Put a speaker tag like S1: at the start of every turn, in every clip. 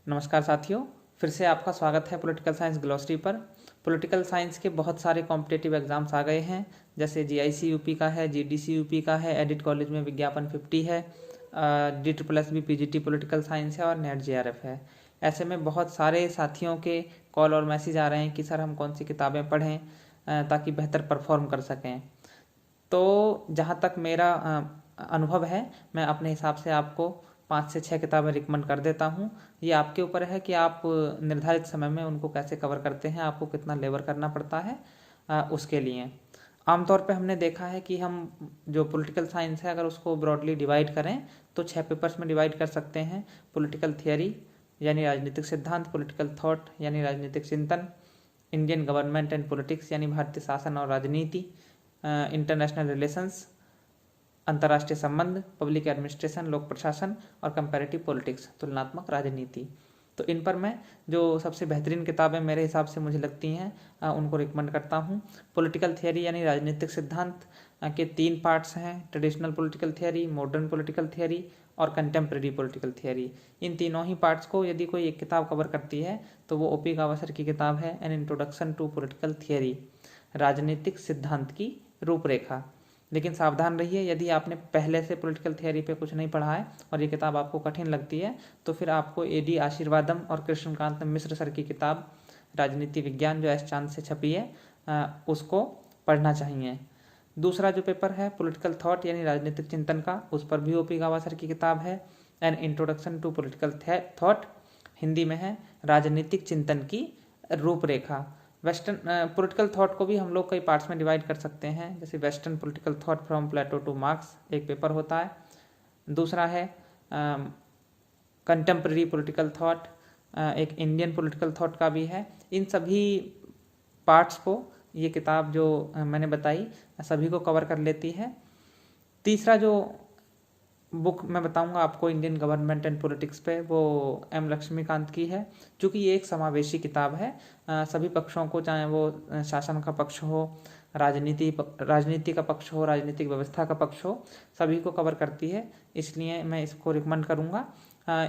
S1: नमस्कार साथियों, फिर से आपका स्वागत है पॉलिटिकल साइंस ग्लॉसरी पर। पॉलिटिकल साइंस के बहुत सारे कॉम्पिटिटिव एग्जाम्स आ गए हैं, जैसे जीआईसी यूपी का है, जीडीसी यूपी का है, एडिट कॉलेज में विज्ञापन 50 है, DSSB पीजीटी पॉलिटिकल साइंस है और नेट जेआरएफ है। ऐसे में बहुत सारे साथियों के कॉल और मैसेज आ रहे हैं कि सर हम कौन सी किताबें पढ़ें ताकि बेहतर परफॉर्म कर सकें। तो जहाँ तक मेरा अनुभव है, मैं अपने हिसाब से आपको 5 से 6 किताबें रिकमेंड कर देता हूँ। ये आपके ऊपर है कि आप निर्धारित समय में उनको कैसे कवर करते हैं, आपको कितना लेबर करना पड़ता है उसके लिए। आमतौर पे हमने देखा है कि हम जो पॉलिटिकल साइंस है अगर उसको ब्रॉडली डिवाइड करें तो 6 पेपर्स में डिवाइड कर सकते हैं। पॉलिटिकल थियरी यानी राजनीतिक सिद्धांत, पॉलिटिकल थॉट यानी राजनीतिक चिंतन, इंडियन गवर्नमेंट एंड पॉलिटिक्स यानी भारतीय शासन और राजनीति, इंटरनेशनल रिलेशंस अंतर्राष्ट्रीय संबंध, पब्लिक एडमिनिस्ट्रेशन लोक प्रशासन और कंपैरेटिव पॉलिटिक्स तुलनात्मक राजनीति। तो इन पर मैं जो सबसे बेहतरीन किताबें मेरे हिसाब से मुझे लगती हैं उनको रिकमेंड करता हूँ। पॉलिटिकल थियरी यानी राजनीतिक सिद्धांत के 3 पार्ट्स हैं, traditional political theory, modern political theory और कंटेम्प्रेरी पॉलिटिकल थियरी। इन तीनों ही पार्ट्स को यदि कोई एक किताब कवर करती है तो वो ओपी गावस्कर की किताब है an introduction to political theory, राजनीतिक सिद्धांत की रूपरेखा। लेकिन सावधान रहिए, यदि आपने पहले से पॉलिटिकल थियरी पे कुछ नहीं पढ़ा है और ये किताब आपको कठिन लगती है तो फिर आपको एडी आशीर्वादम और कृष्णकांत मिश्र सर की किताब राजनीति विज्ञान जो एस चांद से छपी है उसको पढ़ना चाहिए। दूसरा जो पेपर है पॉलिटिकल थॉट यानी राजनीतिक चिंतन का, उस पर भी ओपी गावस्कर की किताब है an introduction to political thought, Hindi में है राजनीतिक चिंतन की रूपरेखा। वेस्टर्न पॉलिटिकल थॉट को भी हम लोग कई पार्ट्स में डिवाइड कर सकते हैं, जैसे western political thought from Plato to Marx एक पेपर होता है। दूसरा है कंटेम्प्रेरी पॉलिटिकल थॉट, एक इंडियन पॉलिटिकल थॉट का भी है। इन सभी पार्ट्स को ये किताब जो मैंने बताई सभी को कवर कर लेती है। तीसरा जो बुक मैं बताऊंगा आपको इंडियन गवर्नमेंट एंड पॉलिटिक्स पे, वो एम लक्ष्मीकांत की है। चूँकि ये एक समावेशी किताब है, सभी पक्षों को, चाहे वो शासन का पक्ष हो, राजनीति का पक्ष हो, राजनीतिक व्यवस्था का पक्ष हो, सभी को कवर करती है, इसलिए मैं इसको रिकमेंड करूँगा।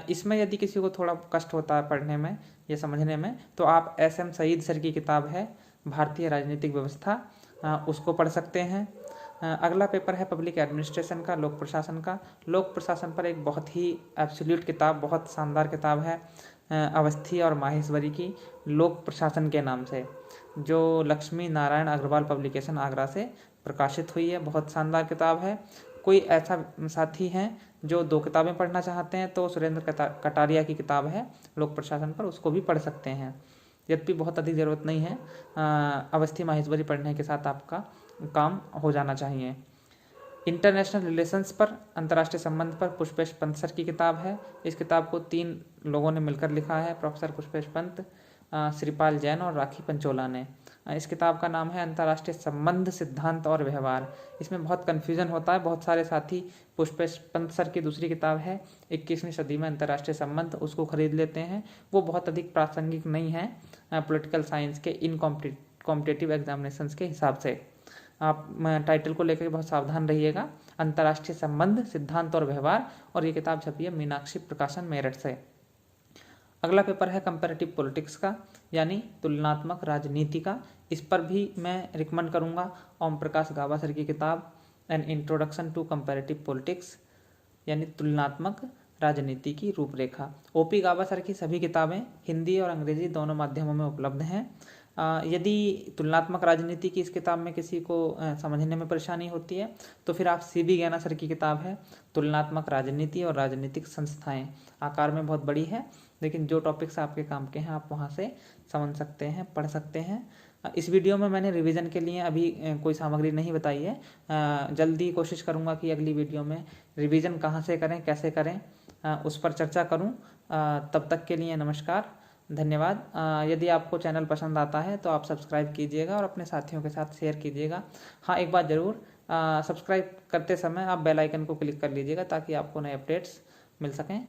S1: इसमें यदि किसी को थोड़ा कष्ट होता है पढ़ने में या समझने में तो आप SM सईद सर की किताब है भारतीय राजनीतिक व्यवस्था, उसको पढ़ सकते हैं। अगला पेपर है पब्लिक एडमिनिस्ट्रेशन का, लोक प्रशासन का। लोक प्रशासन पर एक बहुत ही एब्सोल्यूट किताब, बहुत शानदार किताब है अवस्थी और माहेश्वरी की लोक प्रशासन के नाम से, जो लक्ष्मी नारायण अग्रवाल पब्लिकेशन आगरा से प्रकाशित हुई है। बहुत शानदार किताब है। कोई ऐसा साथी हैं जो 2 किताबें पढ़ना चाहते हैं तो सुरेंद्र कटारिया की किताब है लोक प्रशासन पर, उसको भी पढ़ सकते हैं, यद्यपि बहुत अधिक ज़रूरत नहीं है। अवस्थी माहेश्वरी पढ़ने के साथ आपका काम हो जाना चाहिए। इंटरनेशनल रिलेशंस पर, अंतर्राष्ट्रीय संबंध पर पुष्पेश पंत सर की किताब है। इस किताब को 3 लोगों ने मिलकर लिखा है, प्रोफेसर पुष्पेश पंत, श्रीपाल जैन और राखी पंचोला ने। इस किताब का नाम है अंतर्राष्ट्रीय संबंध सिद्धांत और व्यवहार। इसमें बहुत कन्फ्यूजन होता है, बहुत सारे साथी पुष्पेश पंत सर की दूसरी किताब है 21वीं सदी में अंतर्राष्ट्रीय संबंध, उसको खरीद लेते हैं। वो बहुत अधिक प्रासंगिक नहीं है पॉलिटिकल साइंस के इन कॉम्पिटिटिव एग्जामिनेशंस के हिसाब से। आप टाइटल को लेकर बहुत सावधान रहिएगा, अंतर्राष्ट्रीय संबंध सिद्धांत और व्यवहार, और ये किताब छपी है मीनाक्षी प्रकाशन मेरठ से। अगला पेपर है कंपैरेटिव पॉलिटिक्स का यानी तुलनात्मक राजनीति का। इस पर भी मैं रिकमेंड करूंगा ओम प्रकाश गावस्कर की किताब an introduction to comparative politics यानी तुलनात्मक राजनीति की रूपरेखा। ओपी गावस्कर की सभी किताबें हिंदी और अंग्रेजी दोनों माध्यमों में उपलब्ध हैं। यदि तुलनात्मक राजनीति की इस किताब में किसी को समझने में परेशानी होती है तो फिर आप CB गैना सर की किताब है तुलनात्मक राजनीति और राजनीतिक संस्थाएं, आकार में बहुत बड़ी है लेकिन जो टॉपिक्स आपके काम के हैं आप वहां से समझ सकते हैं, पढ़ सकते हैं। इस वीडियो में मैंने रिवीजन के लिए अभी कोई सामग्री नहीं बताई है, जल्दी कोशिश करूंगा कि अगली वीडियो में रिवीजन कहाँ से करें, कैसे करें, उस पर चर्चा करूं। तब तक के लिए नमस्कार, धन्यवाद। यदि आपको चैनल पसंद आता है तो आप सब्सक्राइब कीजिएगा और अपने साथियों के साथ शेयर कीजिएगा। हाँ, एक बात ज़रूर, सब्सक्राइब करते समय आप बेल आइकन को क्लिक कर लीजिएगा ताकि आपको नए अपडेट्स मिल सकें।